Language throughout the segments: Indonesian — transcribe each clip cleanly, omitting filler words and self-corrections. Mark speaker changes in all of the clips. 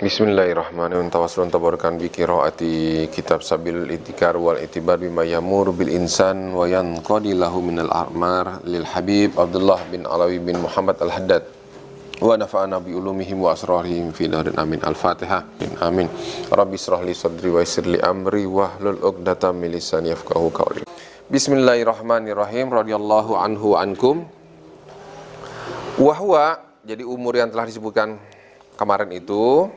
Speaker 1: Bismillahirrahmanirrahim. Tawassulun tabarakan bi qiraati kitab Sabil Itikar wal Itibar bima yamur bil insan wa yanqadi lahu minal a'mar lil Habib Abdullah bin Alawi bin Muhammad Al-Haddad wa nafa'ana bi ulumihim wa asrarihim fi darin amin. Al-Fatihah. Amin. Rabbi israh li sadri wa yassir li amri wahlul 'uqdatam min lisani yafqahu qawli. Bismillahirrahmanirrahim. Radhiyallahu anhu wa ankum. Wa huwa, jadi umur yang telah disebutkan kemarin itu,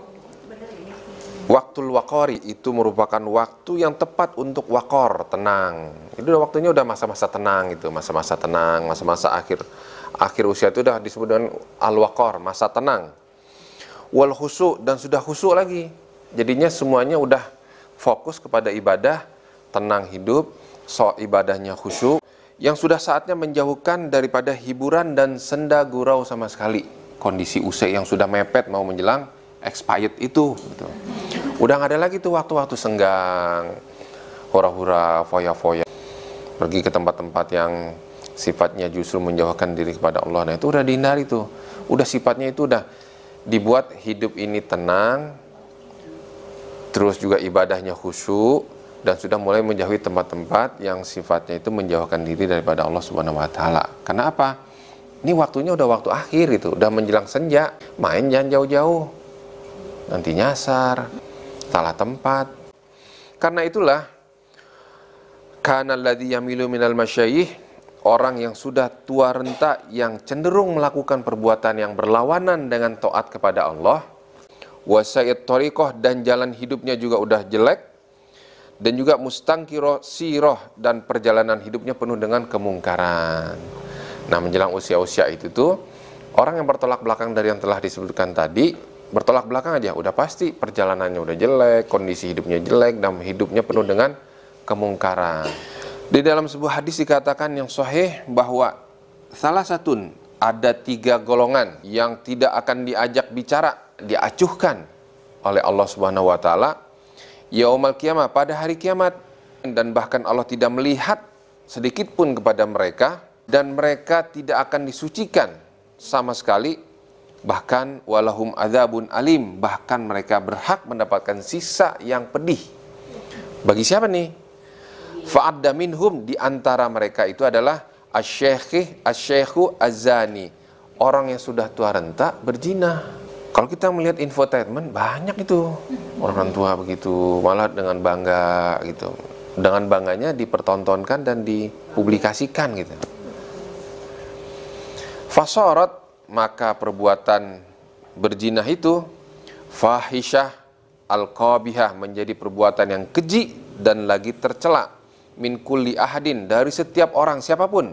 Speaker 1: waktul waqari, itu merupakan waktu yang tepat untuk waqor, tenang. Itu udah waktunya, udah masa-masa tenang itu, masa-masa tenang, masa-masa akhir usia itu udah disebut dengan al-waqar, masa tenang. Wal khusu', dan sudah khusu' lagi. Jadinya semuanya udah fokus kepada ibadah, tenang hidup, ibadahnya khusu', yang sudah saatnya menjauhkan daripada hiburan dan senda gurau sama sekali. Kondisi usia yang sudah mepet mau menjelang expired itu gitu. Udah nggak ada lagi tuh waktu-waktu senggang, hura-hura, foya-foya, pergi ke tempat-tempat yang sifatnya justru menjauhkan diri kepada Allah. Nah itu udah dihindari tuh. Udah sifatnya itu udah dibuat hidup ini tenang, terus juga ibadahnya khusyuk, dan sudah mulai menjauhi tempat-tempat yang sifatnya itu menjauhkan diri daripada Allah Subhanahu wa taala. Karena apa? Ini waktunya udah waktu akhir itu, udah menjelang senja. Main jangan jauh-jauh, nanti nyasar, salah tempat. Karena itulah, kana alladzi yamilu minal masyayikh, orang yang sudah tua renta yang cenderung melakukan perbuatan yang berlawanan dengan taat kepada Allah, wa sayyid thariqah, dan jalan hidupnya juga udah jelek, dan juga mustangkiro siroh, dan perjalanan hidupnya penuh dengan kemungkaran. Nah menjelang usia-usia itu tuh, orang yang bertolak belakang dari yang telah disebutkan tadi, bertolak belakang aja, udah pasti perjalanannya udah jelek, kondisi hidupnya jelek, dan hidupnya penuh dengan kemungkaran. Di dalam sebuah hadis dikatakan yang sahih bahwa salah satu, ada 3 golongan yang tidak akan diajak bicara, diacuhkan oleh Allah Subhanahu wa taala yaumal qiyamah, pada hari kiamat, dan bahkan Allah tidak melihat sedikit pun kepada mereka, dan mereka tidak akan disucikan sama sekali, bahkan walahum adzabun alim, bahkan mereka berhak mendapatkan siksa yang pedih. Bagi siapa nih? Fa'adda minhum, di antara mereka itu adalah asy-syaikhu az-zani, orang yang sudah tua renta berzina. Kalau kita melihat infotainment, banyak itu orang tua begitu, malah dengan bangga gitu. Dengan bangganya dipertontonkan dan dipublikasikan gitu. Fasorot, maka perbuatan berzina itu fahisyah al-qabihah, menjadi perbuatan yang keji dan lagi tercela, min kulli ahadin, dari setiap orang siapapun.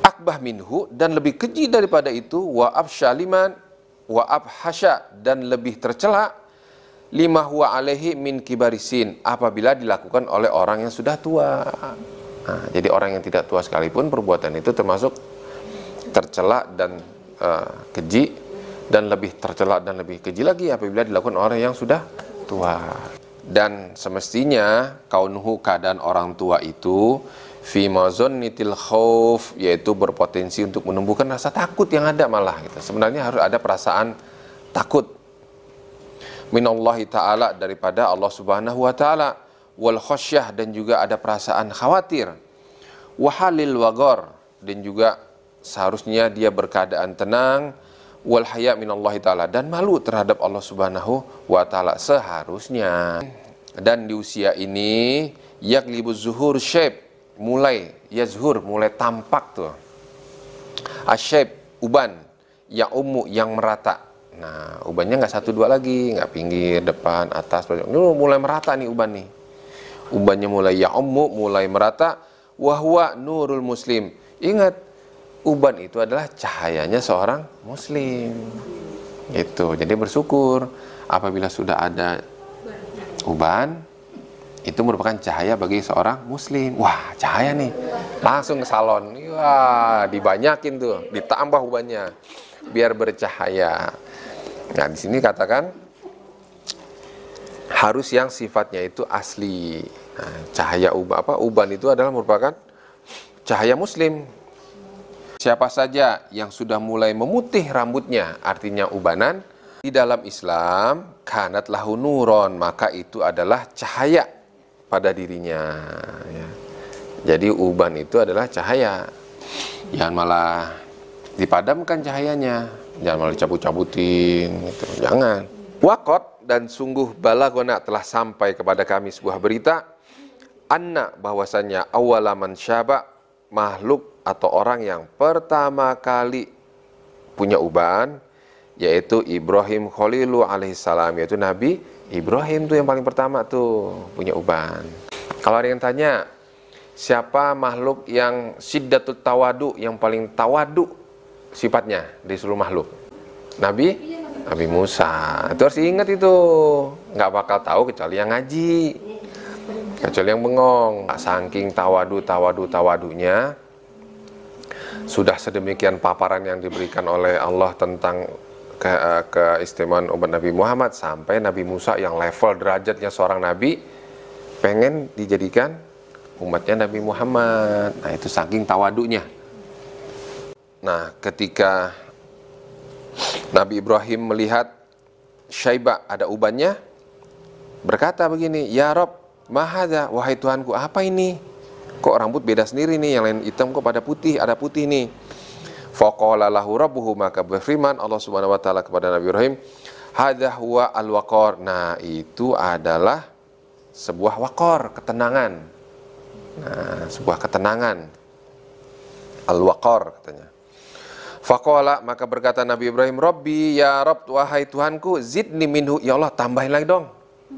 Speaker 1: Akbah minhu, dan lebih keji daripada itu, wa absyaliman wa abhasya, dan lebih tercela, lima huwa alaihi min kibarisin, apabila dilakukan oleh orang yang sudah tua. Nah, jadi orang yang tidak tua sekalipun perbuatan itu termasuk tercela dan keji, dan lebih tercela dan lebih keji lagi apabila dilakukan orang yang sudah tua. Dan semestinya kaunuhu, keadaan orang tua itu, fi mazannitil khauf, yaitu berpotensi untuk menumbuhkan rasa takut yang ada malah gitu. Sebenarnya harus ada perasaan takut minallahi ta'ala, daripada Allah Subhanahu wa ta'ala, wal khasyah, dan juga ada perasaan khawatir, wahalil wagor, dan juga seharusnya dia berkeadaan tenang, wal haya minallahi ta'ala, dan malu terhadap Allah Subhanahu wa ta'ala seharusnya. Dan di usia ini yaglibu zuhur syaib, mulai yazhur, mulai tampak tuh asyaib, uban, yang ummu, yang merata. Nah ubannya nggak 1 2 lagi, nggak pinggir, depan, atas, ini mulai merata nih uban nih. Ubannya mulai ya ummu, mulai merata. Wahwa nurul muslim, ingat, uban itu adalah cahayanya seorang muslim. Itu. Jadi bersyukur apabila sudah ada uban, itu merupakan cahaya bagi seorang muslim. Wah, cahaya nih. Langsung ke salon. Wah, dibanyakin tuh, ditambah ubannya biar bercahaya. Nah, di sini katakan harus yang sifatnya itu asli. Nah, cahaya uban itu adalah merupakan cahaya muslim. Siapa saja yang sudah mulai memutih rambutnya, artinya ubanan, Di dalam Islam, kanat lahu nuron, maka itu adalah cahaya pada dirinya. Ya. Jadi uban itu adalah cahaya. Jangan malah dipadamkan cahayanya, jangan malah dicabut-cabutin, gitu. Jangan. Waqat, dan sungguh balagona, telah sampai kepada kami sebuah berita, anna, bahwasanya awalaman syaba, makhluk atau orang yang pertama kali punya uban, yaitu Ibrahim Khalilu alaihissalam, yaitu Nabi Ibrahim tuh yang paling pertama tuh punya uban. Kalau ada yang tanya, siapa makhluk yang syiddatul tawadu, yang paling tawadu sifatnya di seluruh makhluk? Nabi Musa. Itu harus diingat itu. Nggak bakal tahu kecuali yang ngaji, kecuali yang bengong. Saking tawadunya, sudah sedemikian paparan yang diberikan oleh Allah tentang keistimewaan umat Nabi Muhammad, sampai Nabi Musa yang level derajatnya seorang nabi pengen dijadikan umatnya Nabi Muhammad. Nah, itu saking tawadunya. Nah, ketika Nabi Ibrahim melihat Syaibah ada ubannya, berkata begini, ya Rob, mahadha, wahai Tuhanku, apa ini? Kok rambut beda sendiri nih, yang lain hitam kok pada putih, ada putih nih. Faqala lahu rabbuhu, maka berfirman Allah Subhanahu wa taala kepada Nabi Ibrahim, hadza huwa al-waqar. Nah, itu adalah sebuah waqar, ketenangan. Nah, sebuah ketenangan. Al-waqar katanya. Faqala, maka berkata Nabi Ibrahim, Rabbi, ya Rabb, wahai Tuhanku, zidni minhu, ya Allah tambahin lagi dong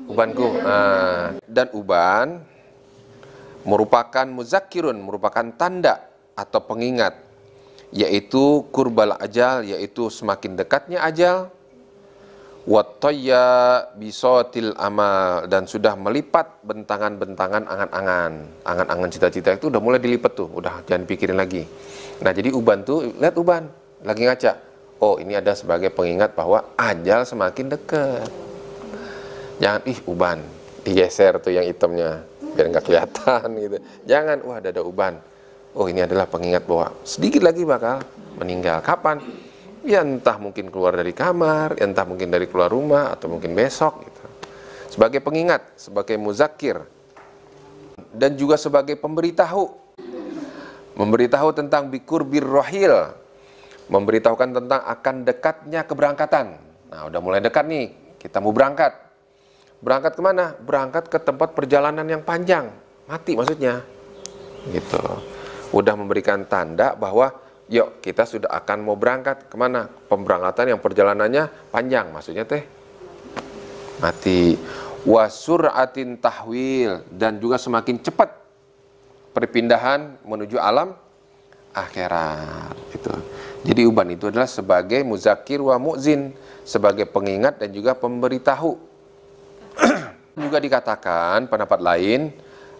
Speaker 1: ubanku. Nah, dan uban merupakan muzakkirun, merupakan tanda atau pengingat, yaitu kurbal ajal, yaitu semakin dekatnya ajal, wattayya bisotil amal, dan sudah melipat bentangan-bentangan angan-angan cita-cita itu udah mulai dilipat tuh, udah jangan pikirin lagi. Nah, jadi uban tuh, lihat uban lagi ngaca, oh ini ada sebagai pengingat bahwa ajal semakin dekat. Jangan uban digeser tuh yang hitamnya biar nggak kelihatan gitu. Jangan, wah ada uban. Oh, ini adalah pengingat bahwa sedikit lagi bakal meninggal. Kapan? Ya entah mungkin keluar dari kamar, entah mungkin dari keluar rumah, atau mungkin besok gitu. Sebagai pengingat, sebagai muzakir, dan juga sebagai pemberitahu. Memberitahu tentang bikur birrohil, memberitahukan tentang akan dekatnya keberangkatan. Nah, udah mulai dekat nih, kita mau berangkat. Berangkat kemana? Berangkat ke tempat perjalanan yang panjang, mati maksudnya gitu. Udah memberikan tanda bahwa yuk kita sudah akan mau berangkat kemana? Pemberangkatan yang perjalanannya panjang, maksudnya teh mati. Wasuratin tahwil, dan juga semakin cepat perpindahan menuju alam akhirat itu. Jadi uban itu adalah sebagai muzakir wa mu'zin, sebagai pengingat dan juga pemberitahu. Juga dikatakan pendapat lain,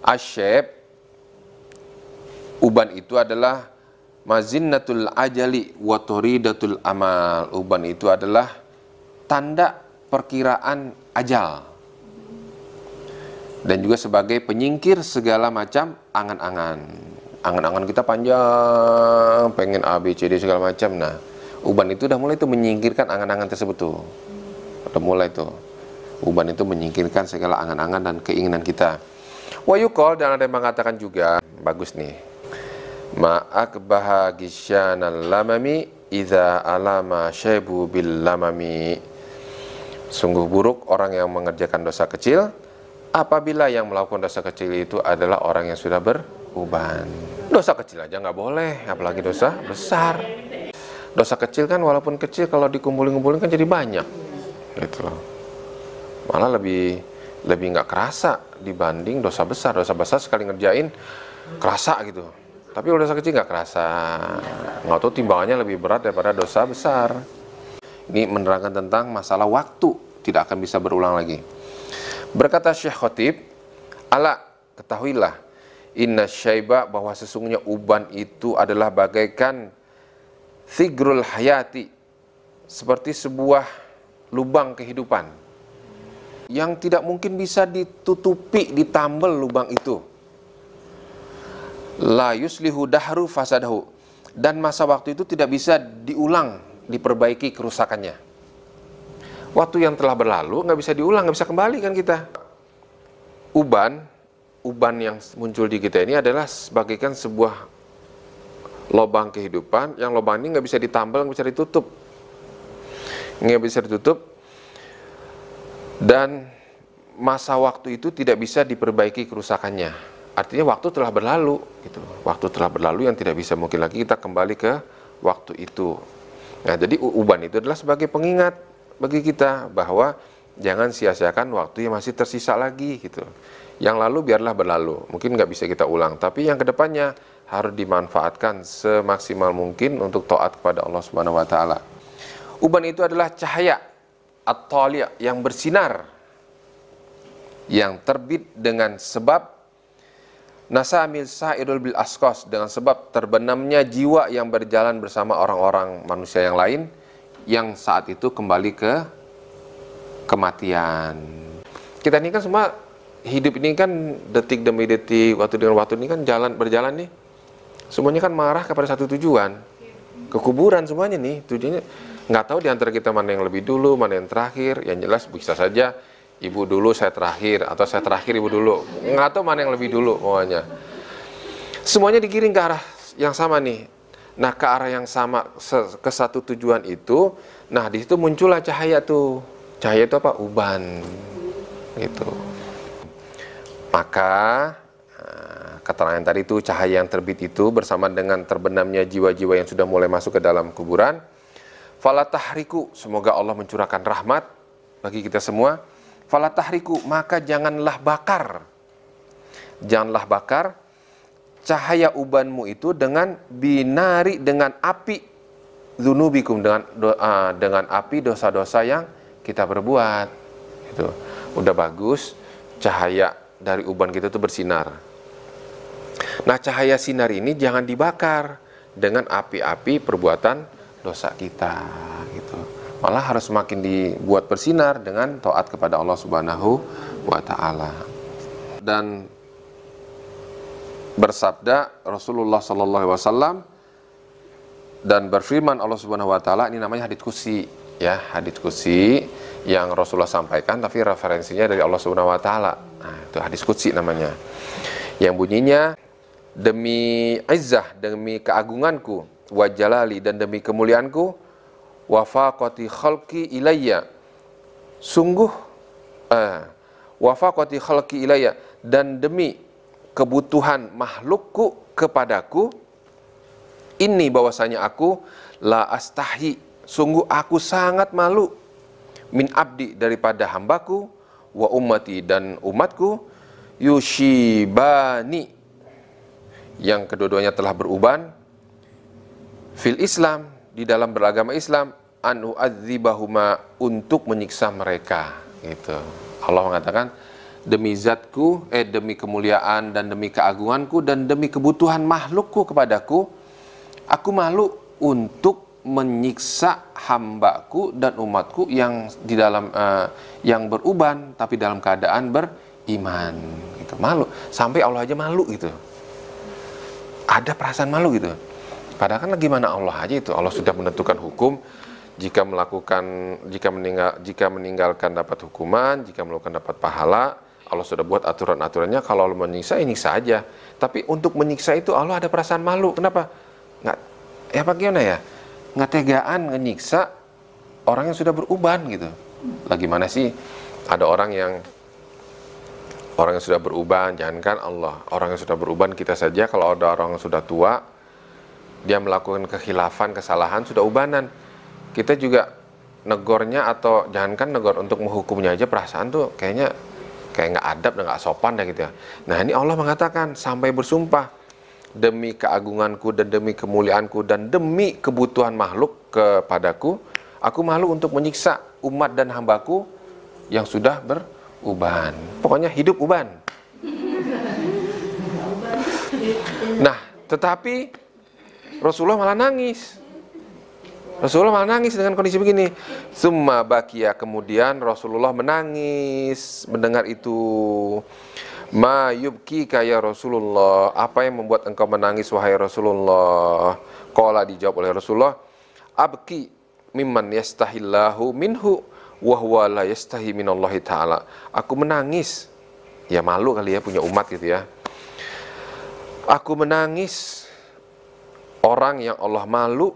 Speaker 1: asyib, uban itu adalah mazinnatul ajali wa turidatul amal. Uban itu adalah tanda perkiraan ajal, dan juga sebagai penyingkir segala macam angan-angan. Angan-angan kita panjang, pengen A, B, C, D segala macam. Nah, uban itu udah mulai tuh menyingkirkan angan-angan tersebut tuh. Udah mulai tuh. Uban itu menyingkirkan segala angan-angan dan keinginan kita. Wa yuqal, dan ada yang mengatakan juga, bagus nih. Ma'akbaha gisyanal lamami idza alama syaibu bil lamami. Sungguh buruk orang yang mengerjakan dosa kecil apabila yang melakukan dosa kecil itu adalah orang yang sudah beruban. Dosa kecil aja nggak boleh, apalagi dosa besar. Dosa kecil kan walaupun kecil, kalau dikumpulin-kumpulin kan jadi banyak gitu loh. Malah lebih nggak kerasa dibanding dosa besar. Dosa besar sekali ngerjain kerasa gitu, tapi kalau dosa kecil nggak kerasa. Nggak tahu timbangannya lebih berat daripada dosa besar. Ini menerangkan tentang masalah waktu, tidak akan bisa berulang lagi. Berkata Syekh Khatib, ala, ketahuilah, inna syaiba, bahwa sesungguhnya uban itu adalah bagaikan thigrul hayati, seperti sebuah lubang kehidupan yang tidak mungkin bisa ditutupi, ditambal lubang itu. La yuslihu dahru fasadahu, dan masa waktu itu tidak bisa diulang, diperbaiki kerusakannya. Waktu yang telah berlalu nggak bisa diulang, nggak bisa kembali kan kita. Uban yang muncul di kita ini adalah sebagaikan sebuah lubang kehidupan, yang lubang ini nggak bisa ditambal, nggak bisa ditutup. Nggak bisa ditutup, dan masa waktu itu tidak bisa diperbaiki kerusakannya. Artinya waktu telah berlalu, gitu. Waktu telah berlalu yang tidak bisa mungkin lagi kita kembali ke waktu itu. Nah, jadi uban itu adalah sebagai pengingat bagi kita bahwa jangan sia-siakan waktu yang masih tersisa lagi, gitu. Yang lalu biarlah berlalu, mungkin nggak bisa kita ulang, tapi yang kedepannya harus dimanfaatkan semaksimal mungkin untuk taat kepada Allah Subhanahu Wa Taala. Uban itu adalah cahaya at-tali' yang bersinar, yang terbit dengan sebab nasamil sa'irul bil asqas, dengan sebab terbenamnya jiwa yang berjalan bersama orang-orang manusia yang lain, yang saat itu kembali ke kematian. Kita ini kan semua hidup ini kan detik demi detik, waktu dengan waktu ini kan berjalan nih. Semuanya kan mengarah kepada satu tujuan, ke kuburan semuanya nih. Tujuannya nggak tahu di antara kita mana yang lebih dulu, mana yang terakhir. Yang jelas bisa saja ibu dulu, saya terakhir, atau saya terakhir ibu dulu. Nggak tahu mana yang lebih dulu pokoknya. Semuanya digiring ke arah yang sama nih. Nah, ke arah yang sama, ke satu tujuan itu. Nah, di situ muncullah cahaya tuh. Cahaya itu apa? Uban. Gitu. Maka keterangan tadi itu, cahaya yang terbit itu bersama dengan terbenamnya jiwa-jiwa yang sudah mulai masuk ke dalam kuburan. Fala tahriku, semoga Allah mencurahkan rahmat bagi kita semua. Fala tahriku, maka janganlah bakar. Janganlah bakar cahaya ubanmu itu dengan binari, dengan api dzunubikum, dengan api dosa-dosa yang kita berbuat. Itu udah bagus, cahaya dari uban kita itu bersinar. Nah, cahaya sinar ini jangan dibakar dengan api-api perbuatan dosa kita, gitu. Malah harus semakin dibuat bersinar dengan taat kepada Allah Subhanahu wa Ta'ala. Dan bersabda Rasulullah sallallahu alaihi wasallam, dan berfirman Allah Subhanahu wa Ta'ala, ini namanya hadits qudsi, ya, hadits qudsi yang Rasulullah sampaikan tapi referensinya dari Allah Subhanahu wa Ta'ala. Nah, itu hadits qudsi namanya. Yang bunyinya, demi izzah, demi keagunganku, wa jalali, dan demi kemuliaanku, wa faqati khalqi ilayya, sungguh wa faqati khalqi ilayya, dan demi kebutuhan makhlukku kepadaku, ini bahwasanya aku la astahi, sungguh aku sangat malu, min abdi, daripada hambaku, wa ummati, dan umatku, yushibani, yang kedua-duanya telah beruban, fil Islam, di dalam beragama Islam, an u'adzibahuma, untuk menyiksa mereka, gitu. Allah mengatakan, demi zatku, demi kemuliaan dan demi keagunganku dan demi kebutuhan makhlukku kepadaku, aku malu untuk menyiksa hambaku dan umatku yang di dalam yang beruban tapi dalam keadaan beriman, gitu. Malu, sampai Allah aja malu, gitu. Ada perasaan malu, gitu. Padahal kan gimana Allah aja itu, Allah sudah menentukan hukum, jika meninggalkan dapat hukuman, jika melakukan dapat pahala. Allah sudah buat aturan-aturannya, kalau Allah menyiksa, ya nyiksa aja. Tapi untuk menyiksa itu Allah ada perasaan malu. Kenapa? Nggak, ya apa gimana ya? Nggak tegaan menyiksa orang yang sudah beruban, gitu. Lagi mana sih ada orang yang sudah beruban, jangankan Allah, orang yang sudah beruban kita saja, kalau ada orang yang sudah tua, dia melakukan kekhilafan, kesalahan, sudah ubanan, kita juga negornya, atau jangankan negor, untuk menghukumnya aja perasaan tuh kayak nggak adab dan nggak sopan dah, gitu ya. Nah, ini Allah mengatakan sampai bersumpah, demi keagunganku dan demi kemuliaanku dan demi kebutuhan makhluk kepadaku, aku malu untuk menyiksa umat dan hambaku yang sudah beruban. Pokoknya hidup uban. Nah, tetapi Rasulullah malah nangis. Rasulullah malah nangis dengan kondisi begini. Summa bakia, kemudian Rasulullah menangis mendengar itu. Ma yubkika ya Rasulullah, apa yang membuat engkau menangis wahai Rasulullah? Qala, dijawab oleh Rasulullah, abki mimman yastahillahu minhu wa huwa la yastahi minallahi ta'ala. Aku menangis. Ya malu kali ya punya umat gitu ya. Aku menangis orang yang Allah malu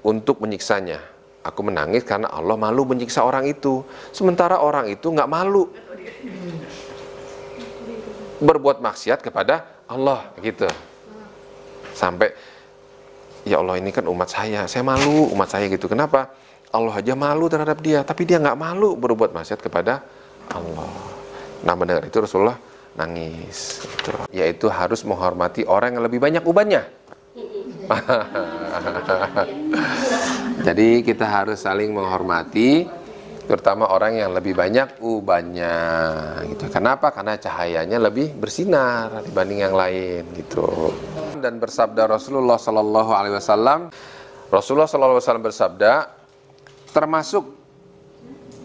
Speaker 1: untuk menyiksanya. Aku menangis karena Allah malu menyiksa orang itu. Sementara orang itu nggak malu berbuat maksiat kepada Allah gitu. Sampai ya Allah ini kan umat saya malu umat saya gitu. Kenapa? Allah aja malu terhadap dia, tapi dia nggak malu berbuat maksiat kepada Allah. Nah mendengar itu Rasulullah nangis gitu. Yaitu harus menghormati orang yang lebih banyak ubannya. Jadi kita harus saling menghormati, terutama orang yang lebih banyak ubannya gitu. Kenapa? Karena cahayanya lebih bersinar dibanding yang lain gitu. Dan bersabda Rasulullah Sallallahu Alaihi Wasallam, Rasulullah Sallallahu Alaihi Wasallam bersabda, termasuk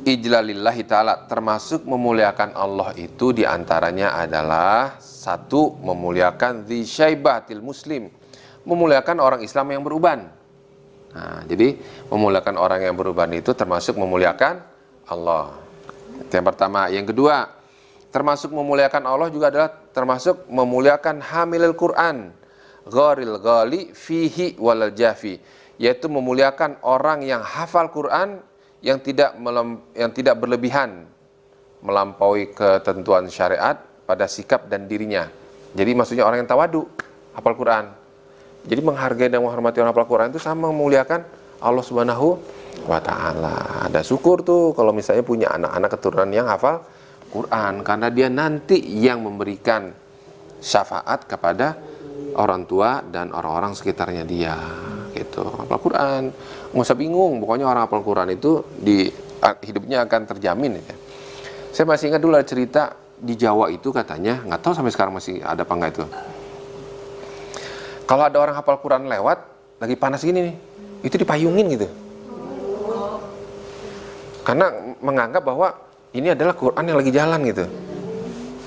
Speaker 1: ijlalillahi ta'ala, termasuk memuliakan Allah itu diantaranya adalah satu, memuliakan dzi syaibatil muslim, memuliakan orang Islam yang beruban. Nah, jadi memuliakan orang yang beruban itu termasuk memuliakan Allah. Itu yang pertama. Yang kedua, termasuk memuliakan Allah juga adalah termasuk memuliakan hamilul Quran, gharil ghali fihi walal jafi, yaitu memuliakan orang yang hafal Quran, yang tidak berlebihan melampaui ketentuan syariat pada sikap dan dirinya. Jadi maksudnya orang yang tawadu, hafal Quran. Jadi menghargai dan menghormati orang hafal Quran itu sama memuliakan Allah Subhanahu wa ta'ala. Ada syukur tuh kalau misalnya punya anak-anak keturunan yang hafal Quran, karena dia nanti yang memberikan syafaat kepada orang tua dan orang-orang sekitarnya dia gitu. Hafal Quran, nggak usah bingung, pokoknya orang hafal Quran itu di hidupnya akan terjamin ya. Saya masih ingat dulu ada cerita di Jawa itu katanya, nggak tahu sampai sekarang masih ada apa enggak itu. Kalau ada orang hafal Quran lewat, lagi panas gini nih, itu dipayungin gitu. Karena menganggap bahwa ini adalah Quran yang lagi jalan gitu.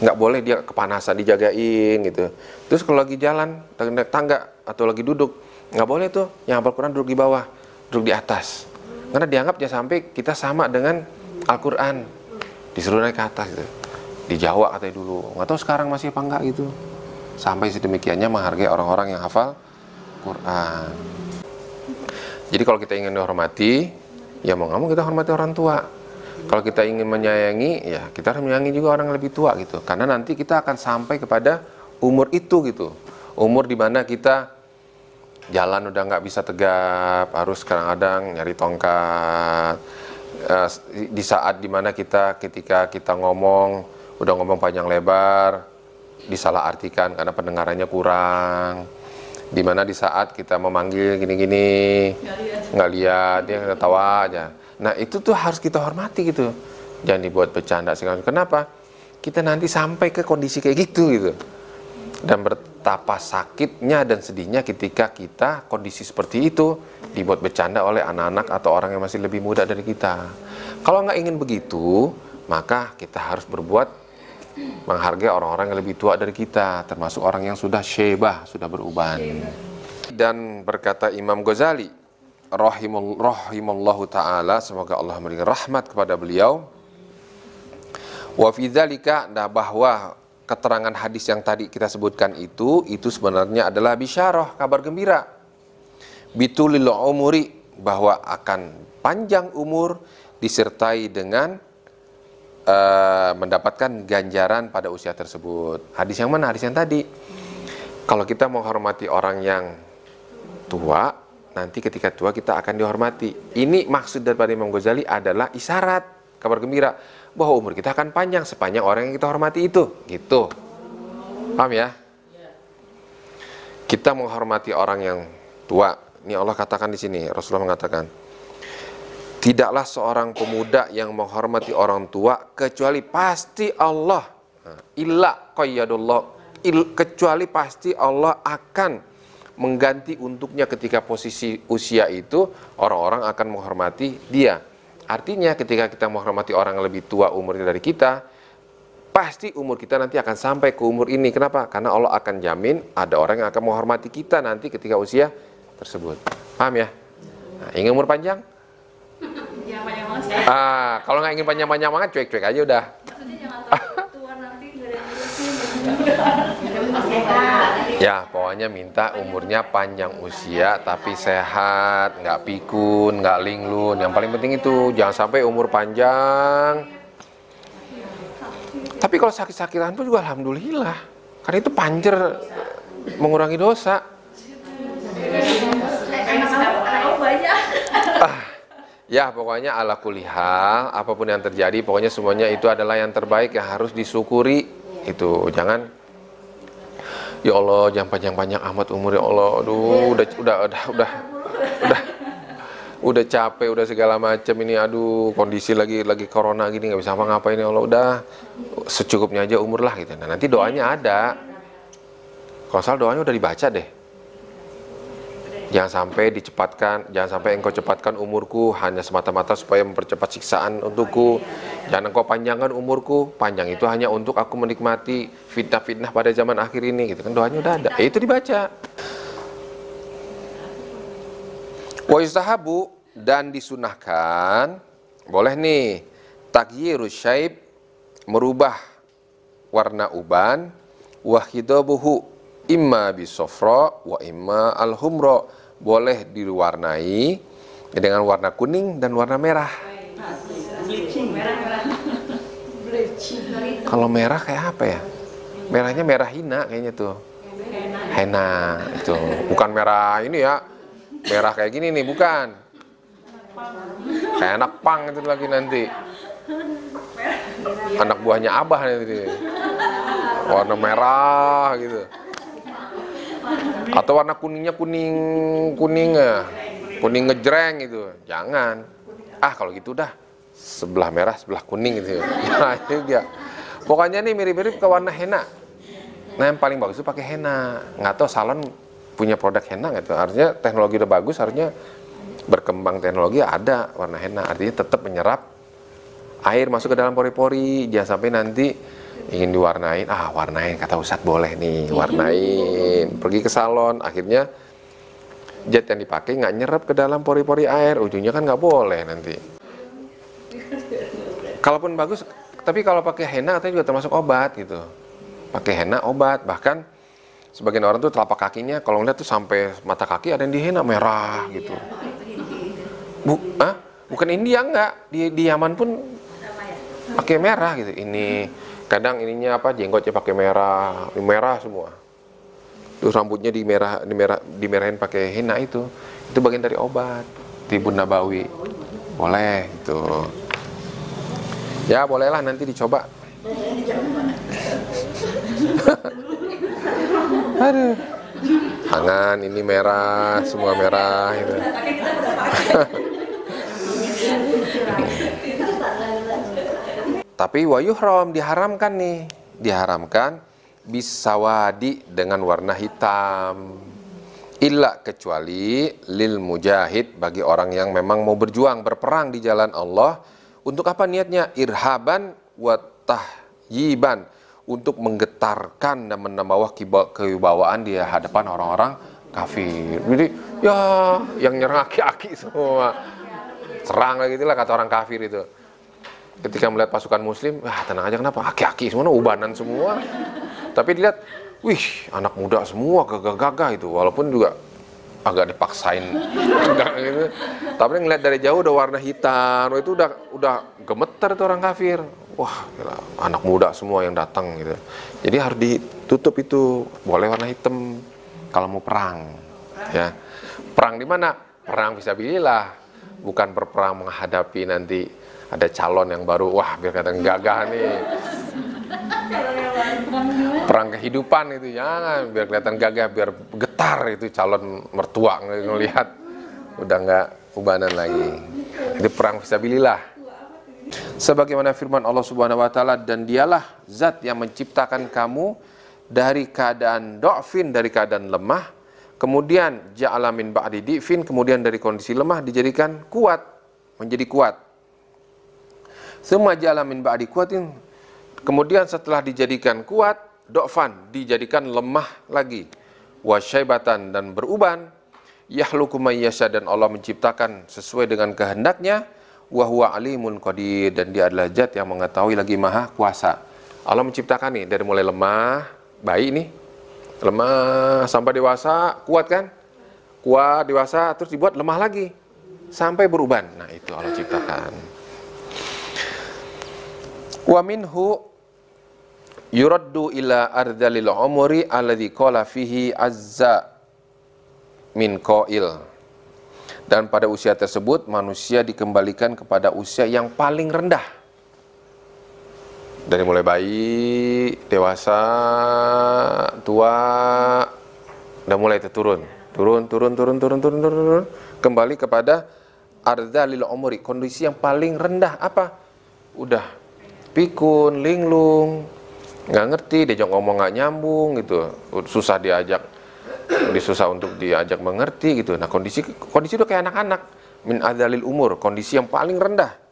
Speaker 1: Nggak boleh dia kepanasan, dijagain gitu. Terus kalau lagi jalan, naik tangga atau lagi duduk, nggak boleh tuh yang hafal Quran duduk di bawah, duduk di atas. Karena dianggap ya sampai kita sama dengan Al-Quran, disuruh naik ke atas gitu. Di Jawa katanya dulu, nggak tahu sekarang masih apa enggak gitu. Sampai sedemikiannya menghargai orang-orang yang hafal Quran. Jadi kalau kita ingin dihormati, ya mau nggak mau kita hormati orang tua. Kalau kita ingin menyayangi, ya kita harus menyayangi juga orang yang lebih tua gitu. Karena nanti kita akan sampai kepada umur itu gitu. Umur di mana kita jalan udah nggak bisa tegap, harus kadang-kadang nyari tongkat. Di saat dimana ketika kita ngomong, udah ngomong panjang lebar, disalahartikan karena pendengarannya kurang. Dimana di saat kita memanggil gini-gini, nggak lihat, dia ketawa aja. Nah itu tuh harus kita hormati gitu. Jangan dibuat bercanda segala. Kenapa? Kita nanti sampai ke kondisi kayak gitu. Dan betapa sakitnya dan sedihnya ketika kita kondisi seperti itu dibuat bercanda oleh anak-anak atau orang yang masih lebih muda dari kita. Kalau nggak ingin begitu, maka kita harus berbuat menghargai orang-orang yang lebih tua dari kita, termasuk orang yang sudah syebah, sudah beruban. Dan berkata Imam Ghazali rahimallahu ta'ala, semoga Allah memberikan rahmat kepada beliau, wa fi dzalika, bahwa keterangan hadis yang tadi kita sebutkan itu sebenarnya adalah bisyarah, kabar gembira, bitulil umuri, bahwa akan panjang umur disertai dengan mendapatkan ganjaran pada usia tersebut. Hadis yang mana? Hadis yang tadi. Kalau kita menghormati orang yang tua, nanti ketika tua kita akan dihormati. Ini maksud daripada Imam Ghazali adalah isyarat, kabar gembira, bahwa umur kita akan panjang sepanjang orang yang kita hormati itu. Gitu. Paham ya? Kita menghormati orang yang tua. Ini Allah katakan di sini, Rasulullah mengatakan, tidaklah seorang pemuda yang menghormati orang tua kecuali pasti Allah, illa qayyadullah, kecuali pasti Allah akan mengganti untuknya ketika posisi usia itu, orang-orang akan menghormati dia. Artinya ketika kita menghormati orang yang lebih tua umurnya dari kita, pasti umur kita nanti akan sampai ke umur ini. Kenapa? Karena Allah akan jamin ada orang yang akan menghormati kita nanti ketika usia tersebut. Paham ya? Nah, ingin umur panjang?
Speaker 2: panjang-panjang banget.
Speaker 1: Kalau nggak ingin panjang-panjang banget, cuek-cuek aja udah.
Speaker 2: Maksudnya jangan terlalu tua nanti nggak ada yang ngurusin.
Speaker 1: Ya, pokoknya minta umurnya panjang usia, tapi sehat, nggak pikun, nggak linglung. Yang paling penting itu, jangan sampai umur panjang. Tapi kalau sakit-sakitan pun juga alhamdulillah, karena itu panjer mengurangi dosa. Ya, pokoknya ala kulihal, apapun yang terjadi, pokoknya semuanya itu adalah yang terbaik yang harus disyukuri. Itu jangan, ya Allah, jangan panjang-panjang amat umur ya Allah. Aduh, udah capek, udah segala macam ini. Aduh, kondisi lagi corona gini nggak bisa apa-ngapain ya Allah. Udah secukupnya aja umur lah gitu. Nah, nanti doanya ada. Kalau salah doanya udah dibaca deh. Jangan sampai engkau cepatkan umurku hanya semata-mata supaya mempercepat siksaan untukku. Jangan engkau panjangkan umurku, panjang itu hanya untuk aku menikmati fitnah-fitnah pada zaman akhir ini gitu kan, doanya udah ada. Itu dibaca. Wa yustahabu, dan disunahkan, boleh nih, taghyirus syaib, merubah warna uban, wa khidabuhu imma bisofra wa imma al-humra, boleh diwarnai dengan warna kuning dan warna merah. Kalau merah kayak apa ya? Merahnya merah hina kayaknya tuh. Henna itu. Bukan merah ini ya. Merah kayak gini nih, bukan. Kayak anak pang itu lagi nanti. Anak buahnya Abah nanti. Warna merah gitu. Atau warna kuningnya kuning ngejreng gitu. Jangan. Kalau gitu dah, sebelah merah sebelah kuning gitu. Nah, itu dia. Pokoknya nih mirip-mirip ke warna henna. Nah, yang paling bagus itu pakai henna. Nggak tahu salon punya produk henna nggak tuh? Harusnya teknologi udah bagus, harusnya berkembang teknologi ada warna henna. Artinya tetap menyerap air masuk ke dalam pori-pori. Jangan sampai nanti ingin diwarnain, warnain, kata Ustadz boleh nih, warnain. Pergi ke salon, akhirnya jet yang dipakai nggak nyerap ke dalam pori-pori air, ujungnya kan nggak boleh nanti. Kalaupun bagus, tapi kalau pakai henna katanya juga termasuk obat gitu. Pakai henna obat, bahkan sebagian orang tuh telapak kakinya kalau ngeliat tuh sampai mata kaki ada yang di henna merah gitu. Bukan India, nggak, di Yaman pun pakai merah gitu. Ini kadang ininya jenggotnya pakai merah semua. Terus rambutnya dimerahin pakai henna itu bagian dari obat. Tibun Nabawi. Boleh gitu. Ya, bolehlah nanti dicoba. Aduh. Tangan ini merah, semua merah gitu. Tapi wayuhram, diharamkan bisawadi, dengan warna hitam. Illa, kecuali lil mujahid, bagi orang yang memang mau berperang di jalan Allah. Untuk apa niatnya? Irhaban wa tahyiban, untuk menggetarkan dan menambah kewibawaan di hadapan orang-orang kafir. Jadi ya yang nyerang aki-aki semua. Serang lagi itulah kata orang kafir itu. Ketika melihat pasukan muslim, tenang aja, kenapa? Aki-aki semua, ubanan semua. Tapi dilihat, wih, anak muda semua, gagah-gagah itu. Walaupun juga agak dipaksain gitu. Tapi ngeliat dari jauh udah warna hitam, itu udah gemeter itu orang kafir. Wah, gila, anak muda semua yang datang gitu. Jadi harus ditutup itu, boleh warna hitam kalau mau perang. Ya, perang di mana? Perang fisabilillah, bukan berperang menghadapi nanti ada calon yang baru, biar kelihatan gagah nih. Perang kehidupan itu jangan, biar kelihatan gagah, biar getar itu calon mertua ngelihat udah nggak ubanan lagi. Itu perang fisabilillah. Sebagaimana firman Allah Subhanahu wa taala, dan dialah zat yang menciptakan kamu dari keadaan do'fin, dari keadaan lemah, kemudian ja'ala min ba'di di'fin, kemudian dari kondisi lemah dijadikan kuat, menjadi kuat. Tsumma ja'ala min ba'di kuatin, kemudian setelah dijadikan kuat, do'fan, dijadikan lemah lagi. Wa syaibatan, dan beruban. Yahluku may yasha, dan Allah menciptakan sesuai dengan kehendaknya. wa huwa alimun qadir, dan dia adalah zat yang mengetahui lagi maha kuasa. Allah menciptakan nih dari mulai lemah, bayi nih, lemah sampai dewasa, kuat kan? Kuat, dewasa, terus dibuat lemah lagi sampai beruban. Nah, itu Allah ciptakan. Wa minhu yuraddu ila ardalil umri alladhi qala fihi azza min qail. Dan pada usia tersebut manusia dikembalikan kepada usia yang paling rendah. Dari mulai bayi, dewasa, tua, udah mulai turun, kembali kepada ardalil umri, kondisi yang paling rendah. Apa? Udah pikun, linglung, nggak ngerti, diajak ngomong nggak nyambung gitu, susah untuk diajak mengerti gitu. Nah, kondisi udah kayak anak-anak, min adzalil umur, kondisi yang paling rendah.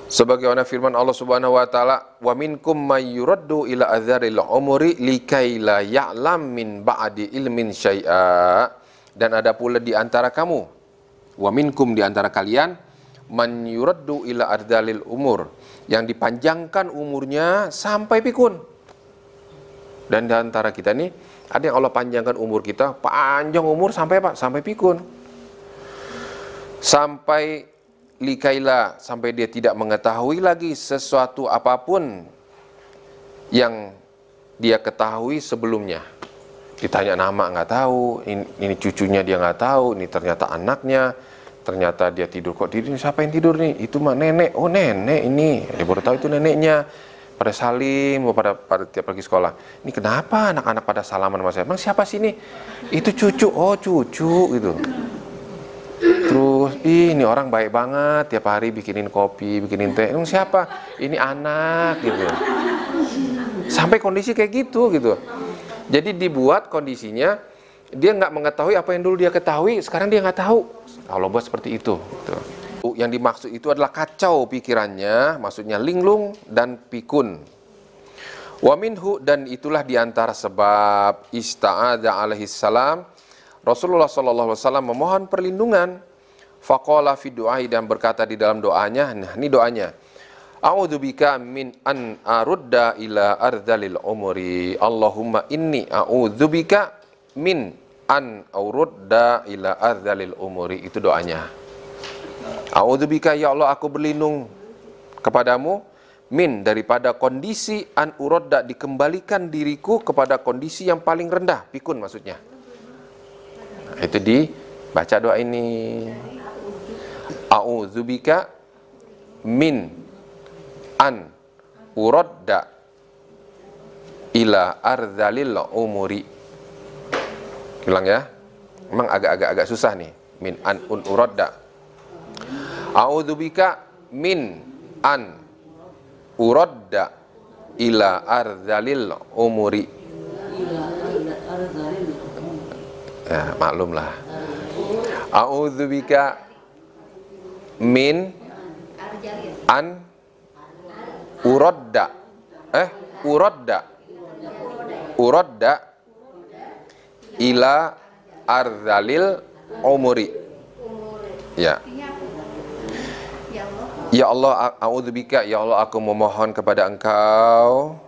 Speaker 1: Sebagaimana firman Allah Subhanahu wa taala, wa minkum may yuraddu ila adzaril umri likai la ya'lam min ba'di ilmin syai'a. Dan ada pula di antara kamu, wa minkum, di antara kalian, man yuraddu ila adzalil umur, yang dipanjangkan umurnya sampai pikun. Dan di antara kita nih ada yang Allah panjangkan umur kita, panjang umur sampai apa? Sampai pikun. Sampai likaila, sampai dia tidak mengetahui lagi sesuatu apapun yang dia ketahui sebelumnya. Ditanya nama nggak tahu, ini cucunya dia nggak tahu, ini ternyata anaknya, ternyata dia tidur, kok tidur, siapa yang tidur nih? Itu mah nenek. Oh, nenek ini, dia baru tahu itu neneknya. Pada salim, pada tiap pergi sekolah, ini kenapa anak-anak pada salaman sama saya? Emang siapa sih ini? Itu cucu. Oh, cucu gitu. Terus, ini orang baik banget, tiap hari bikinin kopi, bikinin teh. Emang siapa? Ini anak gitu. Sampai kondisi kayak gitu. Jadi dibuat kondisinya, dia nggak mengetahui apa yang dulu dia ketahui, sekarang dia nggak tahu. Allah buat seperti itu. Gitu. Yang dimaksud itu adalah kacau pikirannya, maksudnya linglung dan pikun. Wa minhu, dan itulah diantara sebab ista'adha alaihi salam, Rasulullah SAW memohon perlindungan. Faqala fi du'ai, dan berkata di dalam doanya, nah ini doanya, a'udzubika min an arudda ila ardalil umri. Allahumma inni a'udzubika min an arudda ila ardalil umri. Itu doanya. A'udzubika, ya Allah, aku berlindung kepadamu, min, daripada kondisi an urodda, dikembalikan diriku kepada kondisi yang paling rendah, pikun maksudnya. Nah, itu dibaca doa ini. A'udzubika min an urodda ila ardhalil umuri. Ulang ya. Memang agak susah nih. Min an urodda. A'udzubika min an urodda ila ardhalil umuri. Ya, maklumlah. A'udzubika min an urodda urodda ila ardhalil umuri. Ya. Ya Allah, a'udzubika, ya Allah, aku memohon kepada Engkau,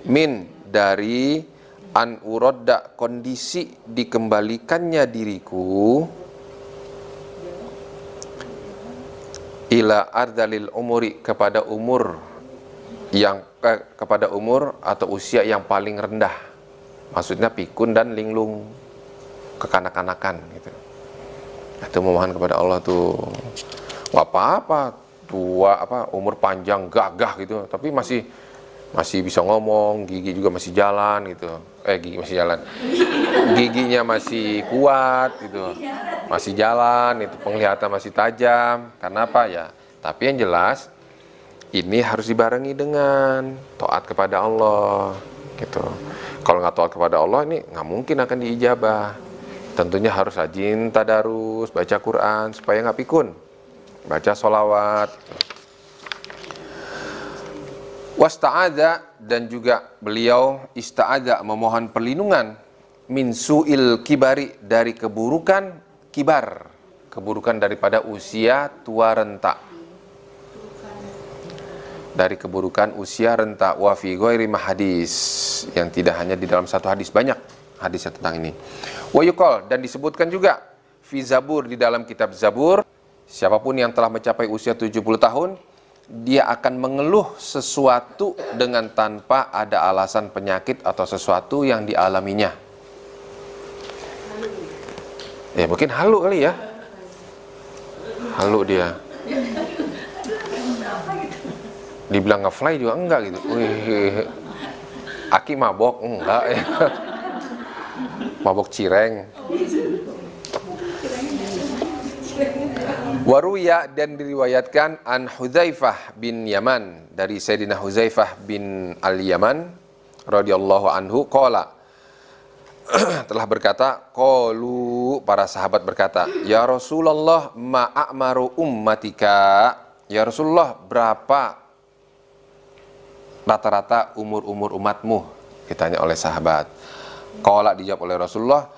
Speaker 1: min, dari an urodda, kondisi dikembalikannya diriku, ila ardhalil umuri, kepada umur yang kepada umur atau usia yang paling rendah. Maksudnya pikun dan linglung, kekanak-kanakan gitu. Itu memohon kepada Allah tuh. Gak apa-apa tua, umur panjang, gagah gitu, tapi masih bisa ngomong, gigi juga masih jalan gitu. Giginya masih kuat gitu, masih jalan, itu penglihatan masih tajam. Karena apa ya? Tapi yang jelas ini harus dibarengi dengan taat kepada Allah gitu. Kalau nggak taat kepada Allah, ini nggak mungkin akan diijabah. Tentunya harus rajin tadarus, baca Quran supaya nggak pikun, baca sholawat. Wasta'adha, dan juga beliau ista'adha, memohon perlindungan, min su'il kibari, dari keburukan kibar. keburukan daripada usia tua renta. Dari keburukan usia renta. Wa fi ghairi hadis, yang tidak hanya di dalam satu hadis, banyak hadisnya tentang ini. Wa yuqal, dan disebutkan juga fi Zabur, di dalam kitab Zabur, siapapun yang telah mencapai usia 70 tahun, dia akan mengeluh sesuatu dengan tanpa ada alasan penyakit atau sesuatu yang dialaminya. Ya mungkin halu kali ya. Halu dia. Dibilang ngefly juga enggak gitu. Wih, Aki mabok enggak ya. Mabok cireng. Waruya, dan diriwayatkan an Hudzaifah bin Yaman, dari Sayyidina Hudzaifah bin Al-Yaman radhiyallahu anhu qala, telah berkata, qalu, para sahabat berkata, ya Rasulullah, ma'amaru ummatika, ya Rasulullah, berapa rata-rata umur umatmu? Ditanya oleh sahabat. Qala, dijawab oleh Rasulullah,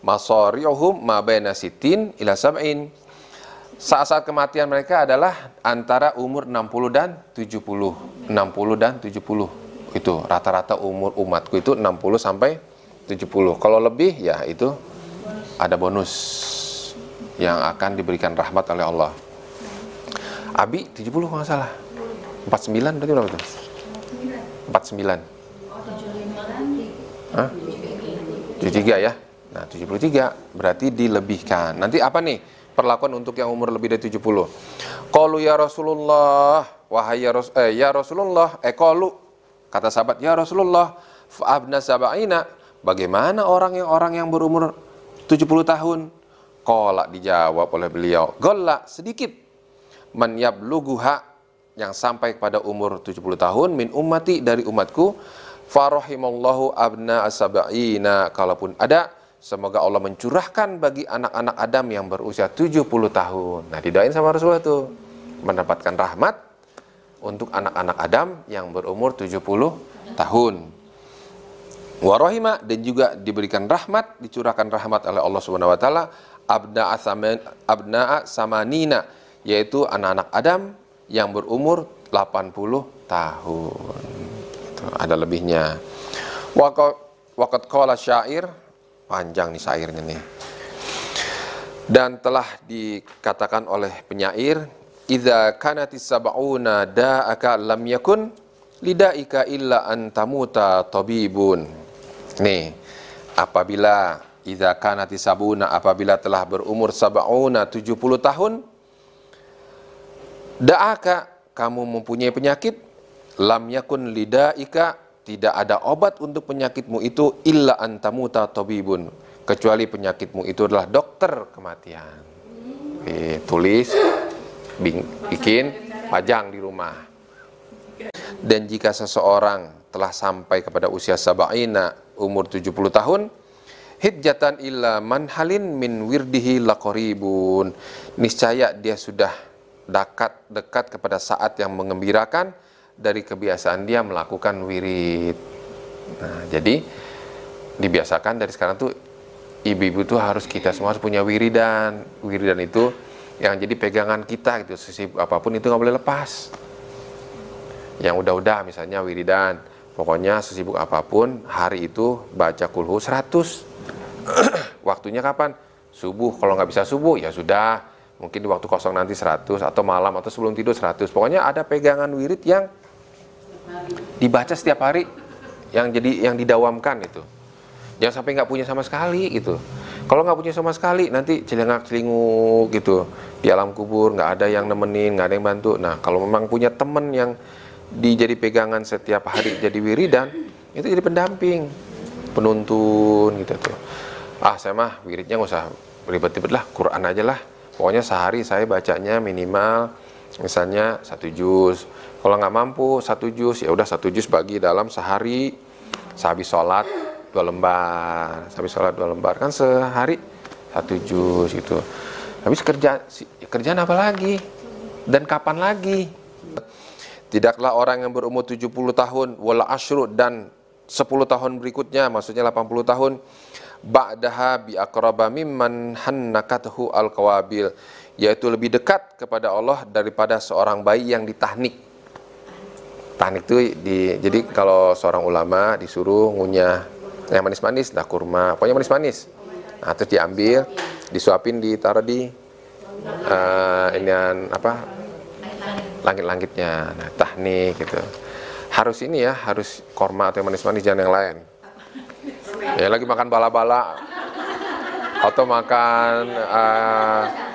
Speaker 1: masari'uhum ma baina sitin ila sab'in. Saat-saat kematian mereka adalah antara umur 60 dan 70. 60 dan 70. Itu rata-rata umur umatku itu 60 sampai 70. Kalau lebih ya itu ada bonus yang akan diberikan rahmat oleh Allah. Abi 70 kalau nggak salah. 49 berarti berapa tuh? 49. Hah? 73 ya. Nah, 73 berarti dilebihkan. Nanti apa nih perlakuan untuk yang umur lebih dari 70? Qalu ya Rasulullah, wahai ya Rasulullah, qalu, kata sahabat, ya Rasulullah, fa'abna sab'ina, bagaimana orang yang berumur 70 tahun? Qala, dijawab oleh beliau, golla, sedikit, man yablughuha, yang sampai kepada umur 70 tahun, min ummati, dari umatku, farahimallahu abna sab'ina, kalaupun ada, semoga Allah mencurahkan bagi anak-anak Adam yang berusia 70 tahun. Nah, didoain sama Rasulullah tuh, mendapatkan rahmat untuk anak-anak Adam yang berumur 70 tahun. Warahimah, dan juga diberikan rahmat, dicurahkan rahmat oleh Allah Subhanahu wa taala, abna'a samanina, yaitu anak-anak Adam yang berumur 80 tahun. Itu ada lebihnya. Waqad qala syair, panjang nih syairnya nih. Dan telah dikatakan oleh penyair, idza kanatis sab'una da'aka lam yakun lidaika illa an tamuta tabibun. Nih, apabila idza kanatis sab'una, apabila telah berumur sab'una 70 tahun, da'aka, kamu mempunyai penyakit, lam yakun lidaika, tidak ada obat untuk penyakitmu itu, illa antamuta tabibun, kecuali penyakitmu itu adalah dokter kematian. Tulis, bikin, pajang di rumah. Dan jika seseorang telah sampai kepada usia sab'ina, umur 70 tahun, hijjatan illa manhalin min wirdihi laqaribun, niscaya dia sudah dekat kepada saat yang mengembirakan dari kebiasaan dia melakukan wirid. Nah, jadi dibiasakan dari sekarang tuh ibu-ibu tuh harus, kita semua harus punya wiridan. Wiridan itu yang jadi pegangan kita gitu, sesibuk apapun itu nggak boleh lepas. Yang udah-udah misalnya wiridan, pokoknya sesibuk apapun hari itu baca kulhu 100. Waktunya kapan? Subuh. Kalau nggak bisa subuh ya sudah, mungkin di waktu kosong nanti 100, atau malam atau sebelum tidur 100. Pokoknya ada pegangan wirid yang dibaca setiap hari, yang didawamkan itu. Jangan sampai nggak punya sama sekali gitu. Kalau nggak punya sama sekali, nanti celengak-celinguk gitu di alam kubur, nggak ada yang nemenin, nggak ada yang bantu. Nah, kalau memang punya temen yang jadi pegangan setiap hari jadi wiridan, itu jadi pendamping, penuntun gitu tuh. Saya mah wiridnya nggak usah ribet-ribet lah, Quran aja lah. Pokoknya sehari saya bacanya minimal misalnya 1 juz. Kalau nggak mampu 1 juz, ya udah 1 juz bagi dalam sehari. Sehabis sholat 2 lembar, habis sholat 2 lembar, kan sehari 1 juz gitu. Habis kerjaan apa lagi? Dan kapan lagi? Tidaklah orang yang berumur 70 tahun wala asyru, dan 10 tahun berikutnya, maksudnya 80 tahun, ba'daha bi aqraba mimman hannakathu al-qawabil, yaitu lebih dekat kepada Allah daripada seorang bayi yang ditahnik. Tahnik itu jadi kalau seorang ulama disuruh ngunyah yang manis-manis, nah kurma, pokoknya manis-manis. Nah, terus diambil, disuapin, ditaruh di inian apa? Langit-langitnya. Nah, tahnik gitu. Harus ini ya, harus kurma atau yang manis-manis, jangan yang lain. Ya lagi makan bala-bala atau makan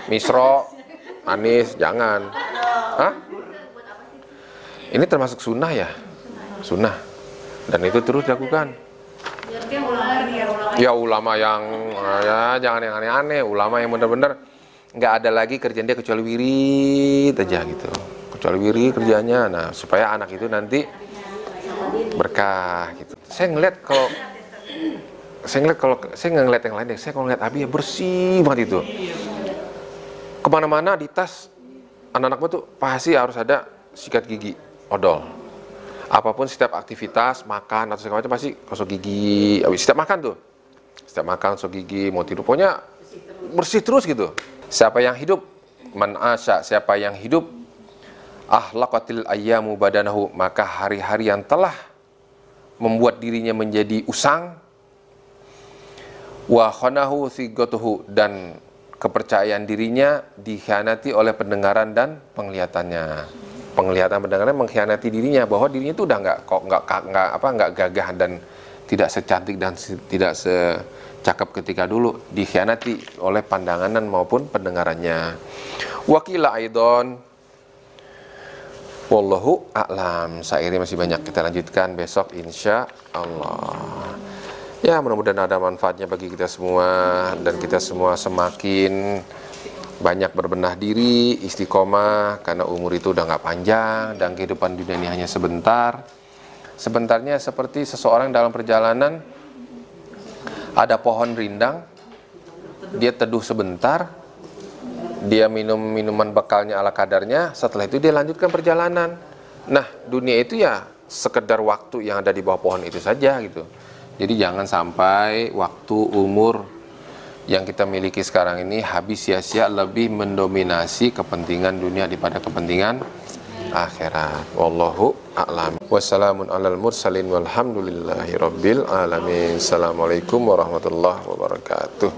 Speaker 1: misro manis, jangan. Hah? Ini termasuk sunnah ya? Sunnah. Dan itu terus dilakukan. Ya ulama yang ya jangan yang aneh-aneh, ulama yang benar-benar nggak ada lagi kerjaan dia kecuali wirid aja gitu. Kecuali wirid kerjanya. Nah, supaya anak itu nanti berkah gitu. Saya ngeliat kalau saya nggak ngeliat yang lain deh. Saya kalau ngeliat Abi ya bersih banget itu. Kemana-mana di tas anak-anak tuh pasti harus ada sikat gigi, odol. Apapun setiap aktivitas, makan atau segala macam pasti gosok gigi. Setiap makan tuh, setiap makan gosok gigi, mau tidur pokoknya bersih terus gitu. Siapa yang hidup, man asya, siapa yang hidup, ahlaqatil ayyamu badanahu, maka hari-hari yang telah membuat dirinya menjadi usang, wa khanahu thigatuhu, dan kepercayaan dirinya dikhianati oleh pendengaran dan penglihatannya. Penglihatan pendengaran mengkhianati dirinya, bahwa dirinya itu udah nggak gagah dan tidak secantik dan tidak secakap ketika dulu, dikhianati oleh pandangan maupun pendengarannya. Wakila aidon, wallahu a'lam. Syairnya masih banyak, kita lanjutkan besok insya Allah. Ya, mudah-mudahan ada manfaatnya bagi kita semua, dan kita semua semakin banyak berbenah diri, istiqomah, karena umur itu udah nggak panjang dan kehidupan dunia ini hanya sebentar. Sebentarnya seperti seseorang dalam perjalanan, ada pohon rindang, dia teduh sebentar, dia minum minuman bekalnya ala kadarnya, setelah itu dia lanjutkan perjalanan. Nah, dunia itu ya sekedar waktu yang ada di bawah pohon itu saja gitu. Jadi jangan sampai waktu umur yang kita miliki sekarang ini habis sia-sia, lebih mendominasi kepentingan dunia daripada kepentingan akhirat. Wallahu a'lam. Wassalamun alal mursalin walhamdulillahi rabbil alamin. Assalamualaikum warahmatullahi wabarakatuh.